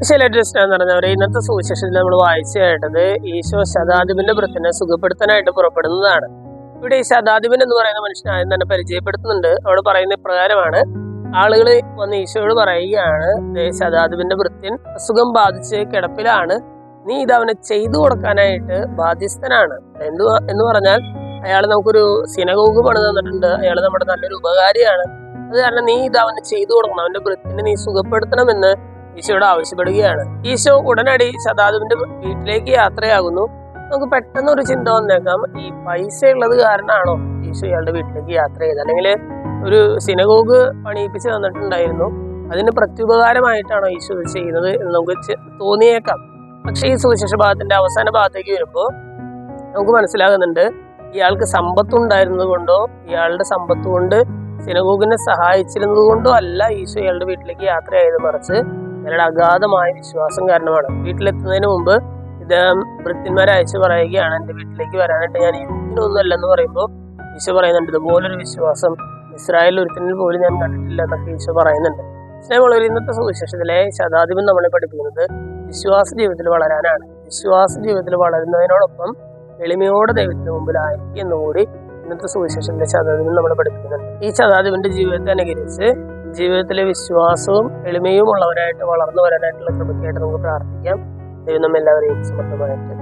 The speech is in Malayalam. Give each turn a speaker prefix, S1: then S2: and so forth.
S1: ലേറ്റസ്റ്റ് എന്ന് പറഞ്ഞവരെ ഇന്നത്തെ സുവിശേഷത്തിൽ നമ്മൾ വായിച്ചു കേട്ടത് ഈശോ ശതാധിപന്റെ വൃത്തിനെ സുഖപ്പെടുത്താനായിട്ട് പുറപ്പെടുന്നതാണ്. ഇവിടെ ഈ ശതാധിപൻ എന്ന് പറയുന്ന മനുഷ്യൻ ആദ്യം തന്നെ പരിചയപ്പെടുത്തുന്നുണ്ട്. അവിടെ പറയുന്ന ഇപ്രകാരമാണ്: ആളുകൾ വന്ന് ഈശോയോട് പറയുകയാണ്, ശതാധിപന്റെ വൃത്യൻ അസുഖം ബാധിച്ച് കിടപ്പിലാണ്, നീ ഇത് അവന് ചെയ്തു കൊടുക്കാനായിട്ട് ബാധ്യസ്ഥനാണ്. എന്ന് പറഞ്ഞാൽ അയാൾ നമുക്കൊരു സിനഗോഗ് പണിത് തന്നിട്ടുണ്ട്, അയാൾ നമ്മുടെ നല്ലൊരു ഉപകാരിയാണ്, അത് കാരണം നീ ഇത് അവന് ചെയ്തു കൊടുക്കണം, അവന്റെ വൃത്തിനെ നീ സുഖപ്പെടുത്തണമെന്ന് ഈശോയോട് ആവശ്യപ്പെടുകയാണ്. ഈശോ ഉടനടി ശതാധിപന്റെ വീട്ടിലേക്ക് യാത്രയാകുന്നു. നമുക്ക് പെട്ടെന്ന് ഒരു ചിന്ത വന്നേക്കാം, ഈ പൈസ ഉള്ളത് കാരണമാണോ ഈശോ ഇയാളുടെ വീട്ടിലേക്ക് യാത്ര ചെയ്തത്? അല്ലെങ്കിൽ ഒരു സിനഗോഗ് പണിയിപ്പിച്ച് തന്നിട്ടുണ്ടായിരുന്നു, അതിന് പ്രത്യുപകാരമായിട്ടാണോ ഈശോ ഇത് ചെയ്യുന്നത് എന്ന് നമുക്ക് തോന്നിയേക്കാം. പക്ഷെ ഈ സുവിശേഷ ഭാഗത്തിന്റെ അവസാന ഭാഗത്തേക്ക് വരുമ്പോൾ നമുക്ക് മനസ്സിലാകുന്നുണ്ട്, ഇയാൾക്ക് സമ്പത്തുണ്ടായിരുന്നത് കൊണ്ടോ ഇയാളുടെ സമ്പത്ത് കൊണ്ട് സിനഗോഗിനെ സഹായിച്ചിരുന്നത് കൊണ്ടോ അല്ല ഈശോ ഇയാളുടെ വീട്ടിലേക്ക് യാത്രയായത്, മറിച്ച് ഇയാളുടെ അഗാധമായ വിശ്വാസം കാരണമാണ്. വീട്ടിലെത്തുന്നതിന് മുമ്പ് ഇദ്ദേഹം ഭൃത്യന്മാരെ അയച്ചു പറയുകയാണ്, എൻ്റെ വീട്ടിലേക്ക് വരാനായിട്ട് ഞാൻ ഇതിനൊന്നുമല്ലെന്ന് പറയുമ്പോൾ ഈശോ പറയുന്നുണ്ട്, ഇതുപോലൊരു വിശ്വാസം ഇസ്രായേലിൽ ഒരുത്തനിൽ പോലും ഞാൻ കണ്ടിട്ടില്ല എന്നൊക്കെ ഈശോ പറയുന്നുണ്ട്. സ്നേഹമുള്ളവർ, ഇന്നത്തെ സുവിശേഷത്തിലെ ശതാധിപൻ നമ്മളെ പഠിപ്പിക്കുന്നത് വിശ്വാസ ജീവിതത്തിൽ വളരാനാണ്. വിശ്വാസ ജീവിതത്തിൽ വളരുന്നതിനോടൊപ്പം എളിമയോടെ ദൈവത്തിന് മുമ്പിലായിരിക്കും എന്നുകൂടി ഇന്നത്തെ സുവിശേഷത്തിന്റെ ശതാധിപൻ നമ്മളെ പഠിപ്പിക്കുന്നുണ്ട്. ഈ ശതാധിപന്റെ ജീവിതത്തെ അനുകരിച്ച് ജീവിതത്തിലെ വിശ്വാസവും എളിമയും ഉള്ളവരായിട്ട് വളർന്നു വരാനായിട്ടുള്ള കൃപയ്ക്കായിട്ട് നമുക്ക് പ്രാർത്ഥിക്കാം. ദൈവം നമ്മെല്ലാവരെയും സമർത്ഥമായിട്ട്